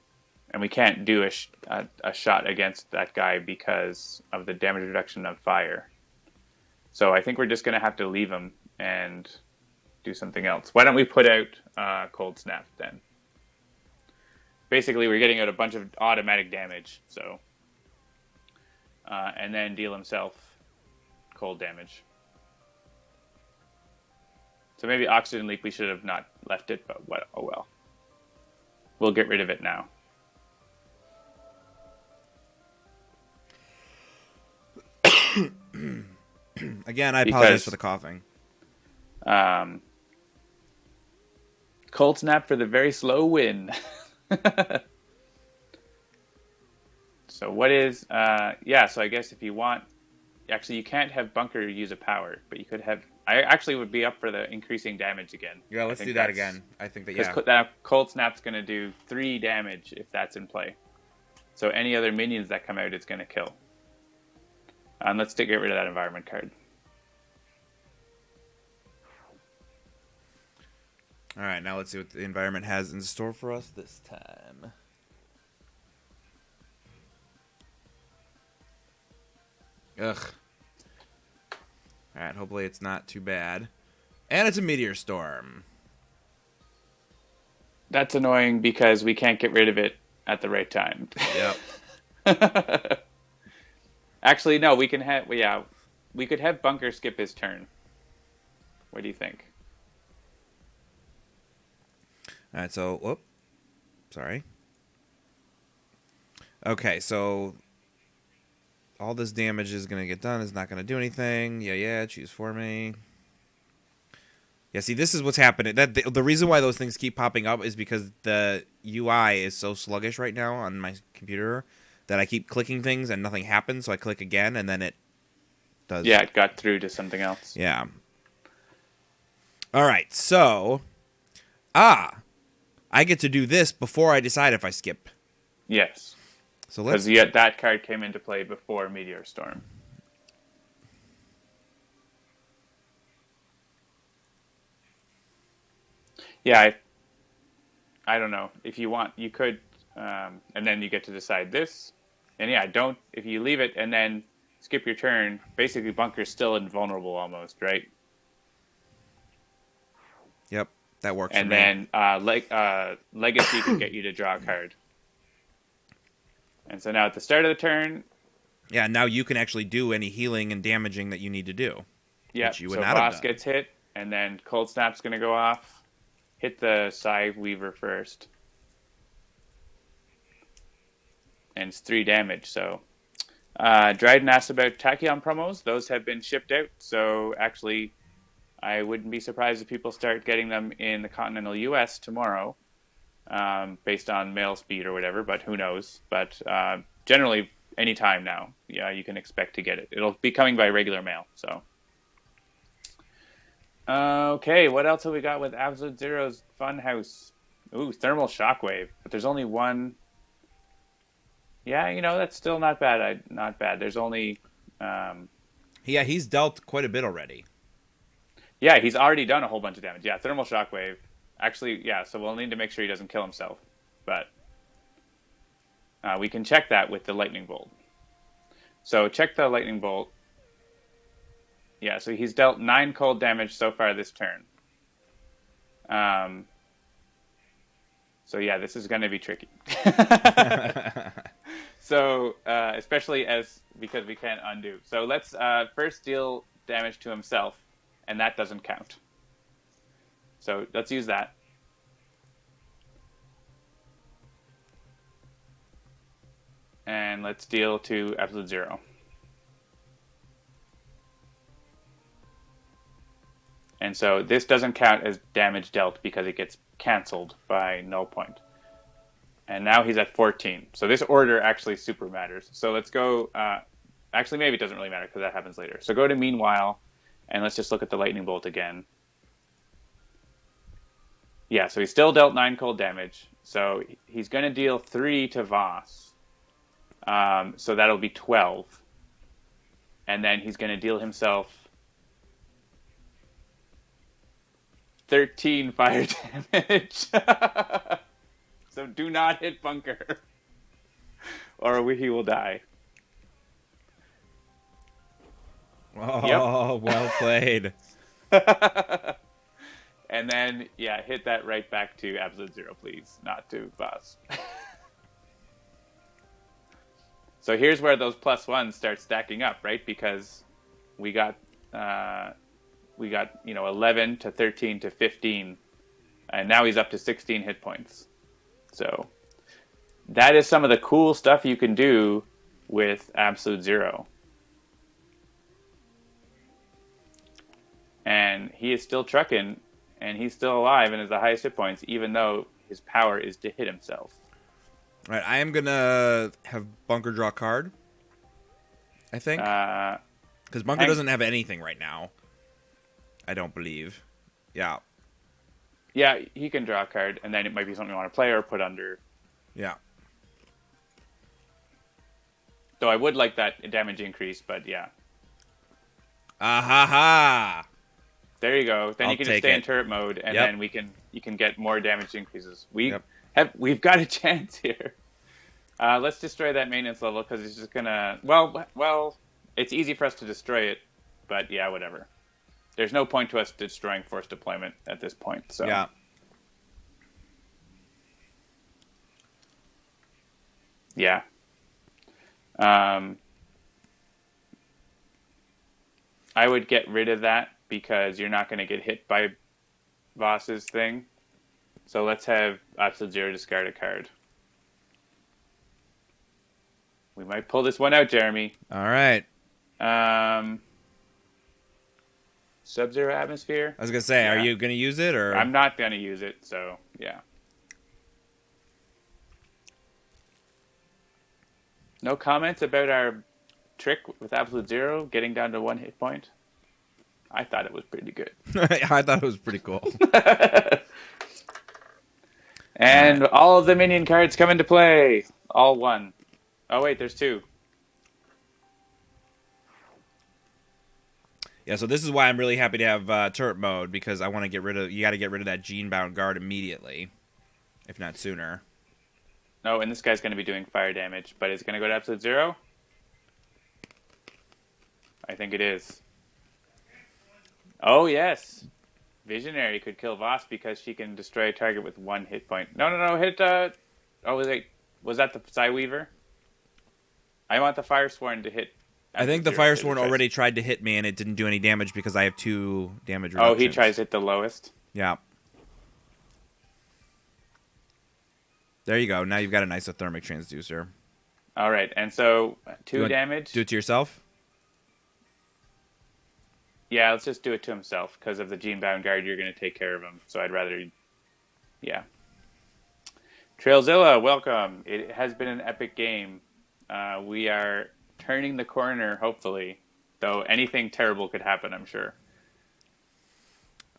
we can't do a shot against that guy because of the damage reduction of fire. So I think we're just going to have to leave him and do something else. Why don't we put out Cold Snap then? Basically, we're getting out a bunch of automatic damage. So, and then deal himself cold damage. So maybe Oxygen Leap, we should have not left it, but what? Oh well. We'll get rid of it now. Again, I apologize for the coughing. Cold Snap for the very slow win. So what is... so I guess if you want... Actually, you can't have Bunker use a power, but you could have... I actually would be up for the increasing damage again. Yeah, let's do that again. I think that, yeah. Because that Cold Snap's going to do 3 damage if that's in play. So any other minions that come out, it's going to kill. And let's get rid of that environment card. All right, now let's see what the environment has in store for us this time. Ugh. All right, hopefully it's not too bad. And it's a meteor storm. That's annoying because we can't get rid of it at the right time. Yep. Actually, no, we can have... Yeah, we could have Bunker skip his turn. What do you think? All right, so... Whoop. Sorry. Okay, so... All this damage is going to get done. It's not going to do anything. Yeah, choose for me. Yeah, see, this is what's happening. The reason why those things keep popping up is because the UI is so sluggish right now on my computer that I keep clicking things and nothing happens, so I click again, and then it does... Yeah, it got through to something else. Yeah. All right, so... I I get to do this before I decide if I skip. Yes. So let's. Because that card came into play before Meteor Storm. Yeah, I don't know. If you want, you could, and then you get to decide this. And yeah, don't, if you leave it and then skip your turn, basically Bunker's still invulnerable almost, right? Yep, that works And for me. then Legacy could get you to draw a card. And so now at the start of the turn, Yeah, now you can actually do any healing and damaging that you need to do, yeah, which you would so not have Voss done. gets hit, and then Cold Snap's going to go off. Hit the Scythe Weaver first. And it's 3 damage, so... Dryden asked about Tachyon promos. Those have been shipped out, so actually I wouldn't be surprised if people start getting them in the continental US tomorrow, based on mail speed or whatever, but who knows. But generally, any time now, yeah, you can expect to get it. It'll be coming by regular mail, so... Okay, what else have we got with Absolute Zero's Funhouse? Ooh, Thermal Shockwave, but there's only one... Yeah, that's still not bad. Not bad. There's only... Yeah, he's dealt quite a bit already. Yeah, he's already done a whole bunch of damage. Yeah, Thermal Shockwave. Actually, yeah, so we'll need to make sure he doesn't kill himself. But we can check that with the Lightning Bolt. So check the Lightning Bolt. Yeah, so he's dealt 9 cold damage so far this turn. So yeah, this is going to be tricky. So, especially because we can't undo. So let's first deal damage to himself, and that doesn't count. So let's use that. And let's deal to Absolute Zero. And so this doesn't count as damage dealt because it gets canceled by null point. And now he's at 14. So this order actually super matters. So let's go... actually, maybe it doesn't really matter because that happens later. So go to Meanwhile, and let's just look at the Lightning Bolt again. Yeah, so he's still dealt 9 cold damage. So he's going to deal 3 to Voss. So that'll be 12. And then he's going to deal himself 13 fire damage. So do not hit Bunker, or he will die. Oh, well played. And then, yeah, hit that right back to Absolute Zero, please, not to Voss. So here's where those +1s start stacking up, right? Because we got 11 to 13 to 15, and now he's up to 16 hit points. So that is some of the cool stuff you can do with Absolute Zero. And he is still trucking, and he's still alive and has the highest hit points, even though his power is to hit himself. All right, I am going to have Bunker draw a card, I think. Because Bunker doesn't have anything right now. I don't believe. Yeah. Yeah, he can draw a card, and then it might be something you want to play or put under. Yeah. Though I would like that damage increase, but yeah. Ah ha ha! There you go. Then I'll you can just take stay it. in turret mode, and then you can get more damage increases. We've got a chance here. Let's destroy that maintenance level because it's just gonna. Well, it's easy for us to destroy it, but yeah, whatever. There's no point to us destroying force deployment at this point. So yeah. Yeah. I would get rid of that because you're not going to get hit by Voss's thing. So let's have Absolute Zero discard a card. We might pull this one out, Jeremy. All right. Sub-Zero Atmosphere. I was going to say, are you going to use it? Or I'm not going to use it, so yeah. No comments about our trick with Absolute Zero getting down to 1 hit point? I thought it was pretty good. I thought it was pretty cool. All right. And all of the minion cards come into play. All one. Oh wait, there's two. Yeah, so this is why I'm really happy to have turret mode, because I want to get rid of. You got to get rid of that gene-bound guard immediately, if not sooner. Oh, and this guy's going to be doing fire damage, but is it going to go to absolute 0? I think it is. Oh yes, Visionary could kill Voss because she can destroy a target with 1 hit point. No, hit. Oh wait, was that the Psyweaver? I want the Firesworn to hit. I think the Firesworn already tried to hit me, and it didn't do any damage because I have 2 damage reductions. Oh, he tries to hit the lowest. Yeah. There you go. Now you've got an isothermic transducer. All right, and so 2 damage. Do it to yourself? Yeah, let's just do it to himself because of the gene-bound guard. You're going to take care of him, so I'd rather. Yeah. Trailzilla, welcome. It has been an epic game. We are turning the corner, hopefully. Though anything terrible could happen, I'm sure.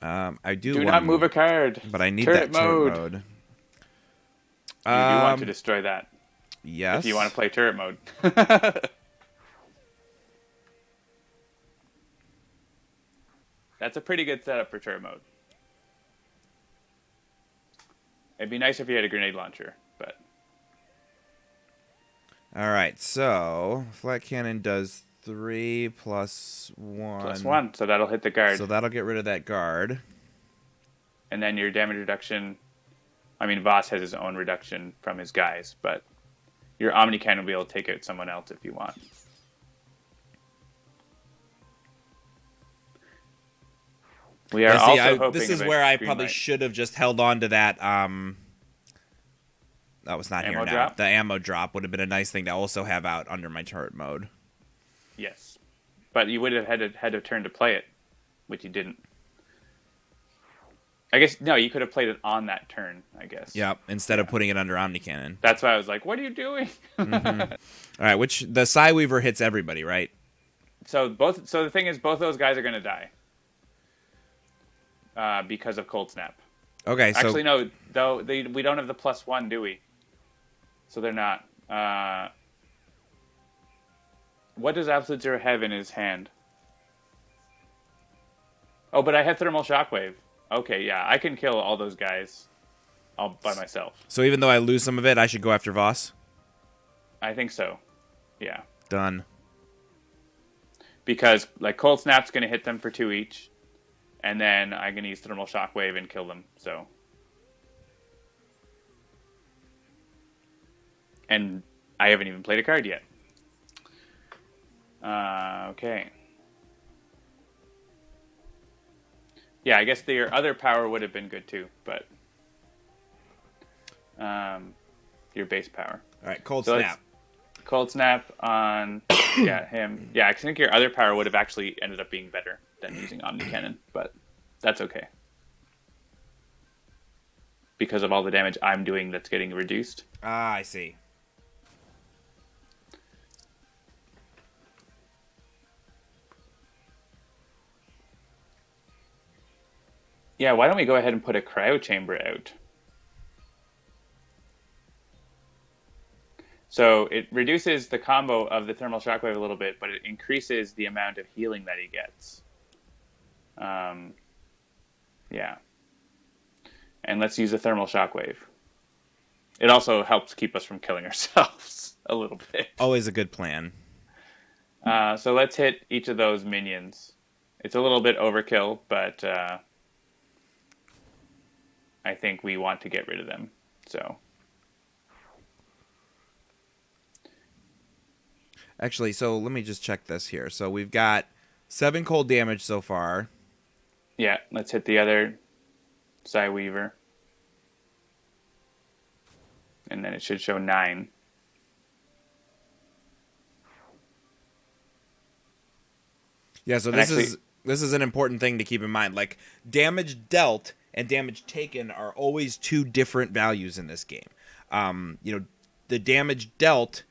I do not move a card. But I need turret that turret mode. You do want to destroy that. Yes. If you want to play turret mode. That's a pretty good setup for turret mode. It'd be nice if you had a grenade launcher, but... Alright, so flat cannon does 3 plus 1. Plus 1, so that'll hit the guard. So that'll get rid of that guard. And then your damage reduction... I mean, Voss has his own reduction from his guys, but your Omni Cannon will be able to take out someone else if you want. We are hoping this is where I probably should have just held on to that. That was not ammo here now. Drop? The ammo drop would have been a nice thing to also have out under my turret mode. Yes, but you would have had a turn to play it, which you didn't. I guess no, you could have played it on that turn. I guess. Yep. Instead of putting it under Omni Cannon. That's why I was like, "What are you doing?" Mm-hmm. All right. Which the Psyweaver hits everybody, right? So the thing is, both those guys are going to die. Because of Cold Snap. Okay, so... Actually, no. Though we don't have the +1, do we? So they're not. What does Absolute Zero have in his hand? Oh, but I have Thermal Shockwave. Okay, yeah. I can kill all those guys all by myself. So even though I lose some of it, I should go after Voss? I think so. Yeah. Done. Because, like, Cold Snap's going to hit them for 2 each. And then I'm going to use Thermal Shockwave and kill them, so. And I haven't even played a card yet. Okay. Yeah, I guess your other power would have been good too, but your base power. All right, Cold Snap. Cold Snap on him. Yeah, I think your other power would have actually ended up being better than using Omni Cannon, but that's okay. Because of all the damage I'm doing that's getting reduced. Ah, I see. Yeah, why don't we go ahead and put a cryo chamber out? So it reduces the combo of the thermal shockwave a little bit, but it increases the amount of healing that he gets. Yeah. And let's use the thermal shockwave. It also helps keep us from killing ourselves a little bit. Always a good plan. So let's hit each of those minions. It's a little bit overkill, but I think we want to get rid of them. So. Actually, so let me just check this here. So we've got 7 cold damage so far. Yeah, let's hit the other Psyweaver. And then it should show 9. Yeah, so this is an important thing to keep in mind. Like, damage dealt and damage taken are always 2 different values in this game. The damage dealt,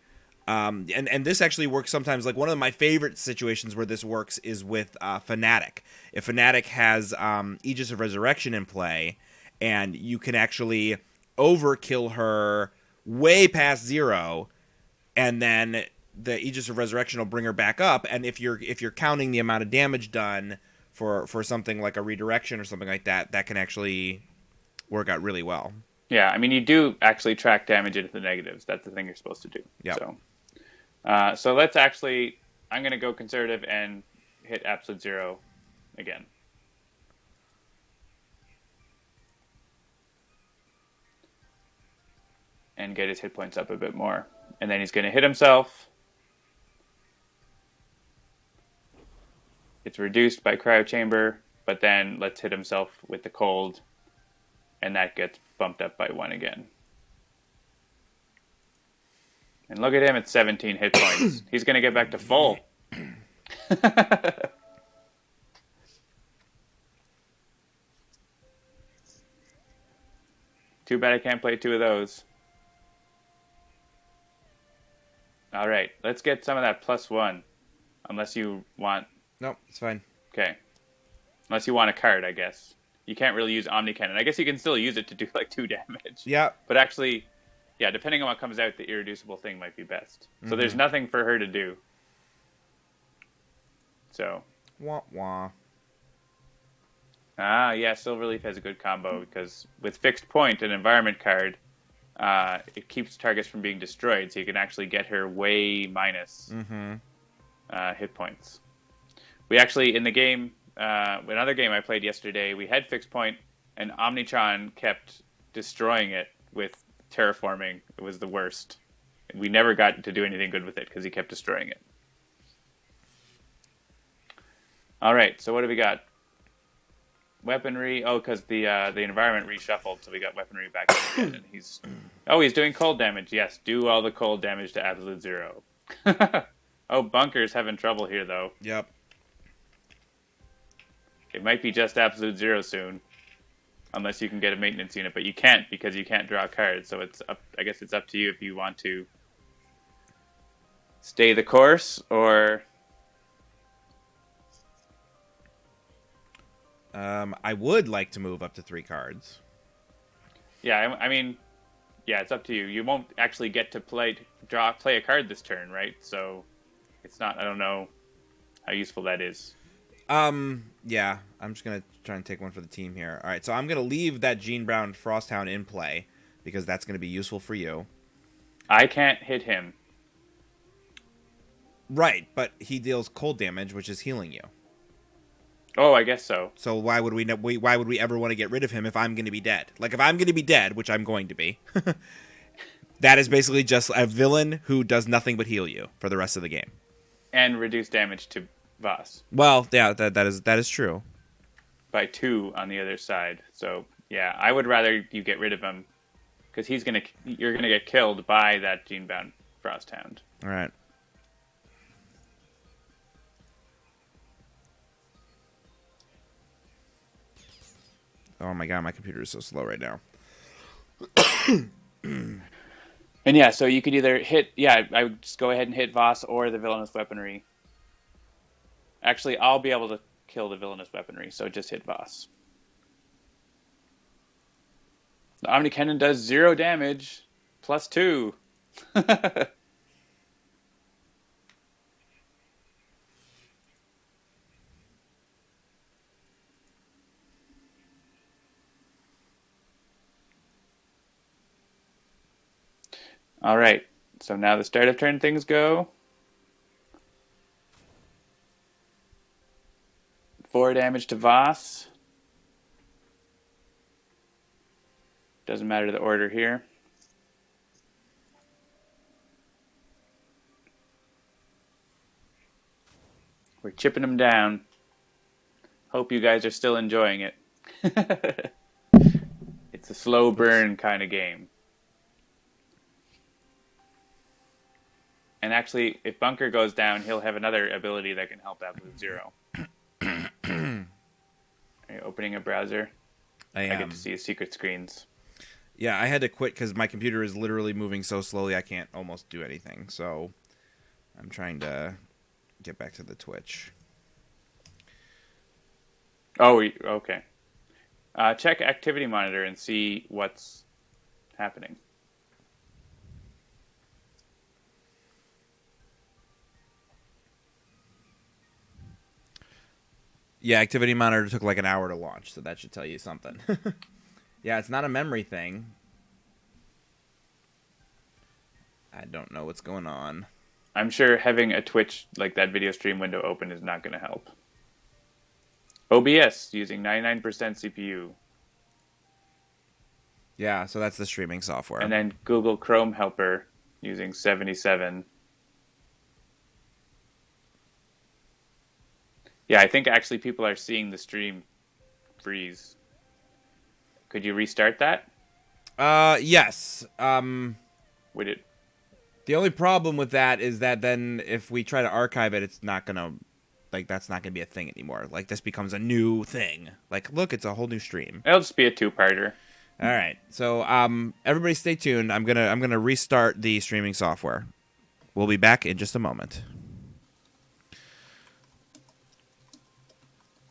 and this actually works sometimes. Like, one of my favorite situations where this works is with Fnatic. If Fnatic has Aegis of Resurrection in play, and you can actually overkill her way past 0, and then the Aegis of Resurrection will bring her back up. And if you're counting the amount of damage done for something like a redirection or something like that, that can actually work out really well. Yeah, I mean, you do actually track damage into the negatives. That's the thing you're supposed to do. Yep. So let's actually, I'm going to go conservative and hit absolute 0 again. And get his hit points up a bit more. And then he's going to hit himself. It's reduced by cryo chamber, but then let's hit himself with the cold, and that gets bumped up by 1 again. And look at him at 17 hit points. He's going to get back to full. Too bad I can't play 2 of those. All right, let's get some of that +1. Unless you want... Nope, it's fine. Okay. Unless you want a card, I guess. You can't really use Omni Cannon. I guess you can still use it to do like 2 damage. Yeah. But actually, yeah, depending on what comes out, the irreducible thing might be best. So there's nothing for her to do. So. Wah wah. Ah, yeah, Silverleaf has a good combo because with Fixed Point, an environment card, it keeps targets from being destroyed, so you can actually get her way minus hit points. We actually, in the game, another game I played yesterday, we had Fixed Point, and Omnitron kept destroying it with terraforming. It was the worst. We never got to do anything good with it because he kept destroying it. All right, so what do we got? Weaponry. Oh, because the environment reshuffled, so we got weaponry back in again. And he's doing cold damage. Yes, do all the cold damage to absolute 0. Oh, Bunker's having trouble here though. Yep. It might be just absolute 0 soon, unless you can get a maintenance unit, but you can't because you can't draw cards. So it's up. I guess it's up to you if you want to stay the course or. I would like to move up to 3 cards. Yeah, I mean, yeah, it's up to you. You won't actually get to play a card this turn, right? So it's not. I don't know how useful that is. Yeah, I'm just gonna try and take one for the team here. All right, so I'm gonna leave that Gene Brown Frosthound in play because that's gonna be useful for you. I can't hit him. Right, but he deals cold damage, which is healing you. Oh, I guess so. So why would we ever want to get rid of him if I'm going to be dead? Like, if I'm going to be dead, which I'm going to be, that is basically just a villain who does nothing but heal you for the rest of the game. And reduce damage to Voss. Well, yeah, that is true. By 2 on the other side. So, yeah, I would rather you get rid of him because you're gonna get killed by that Gene-bound Frosthound. All right. Oh my god, my computer is so slow right now. And yeah, so you could either hit... Yeah, I would just go ahead and hit Voss or the Villainous Weaponry. Actually, I'll be able to kill the Villainous Weaponry, so just hit Voss. The Omni Cannon does 0 damage, +2. All right, so now the start of turn things go. 4 damage to Voss. Doesn't matter the order here. We're chipping them down. Hope you guys are still enjoying it. It's a slow burn kind of game. And actually, if Bunker goes down, he'll have another ability that can help Absolute 0. Are you opening a browser? I am. I get to see his secret screens. Yeah, I had to quit because my computer is literally moving so slowly I can't almost do anything. So I'm trying to get back to the Twitch. Oh, okay. Check Activity Monitor and see happening. Yeah, activity monitor took like an hour to launch, so that should tell you something. Yeah, it's not a memory thing. I don't know what's going on. I'm sure having a Twitch, like that video stream window open, is not going to help. OBS using 99% CPU. Yeah, so that's the streaming software. And then Google Chrome helper using 77. Yeah, I think actually people are seeing the stream freeze. Could you restart that? Yes. Would it? The only problem with that is that then if we try to archive it, it's not gonna, like, that's not gonna be a thing anymore. Like, this becomes a new thing. Like, look, it's a whole new stream. It'll just be a two-parter. All right. So, everybody stay tuned. I'm gonna restart the streaming software. We'll be back in just a moment.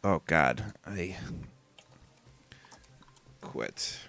Oh God, I quit.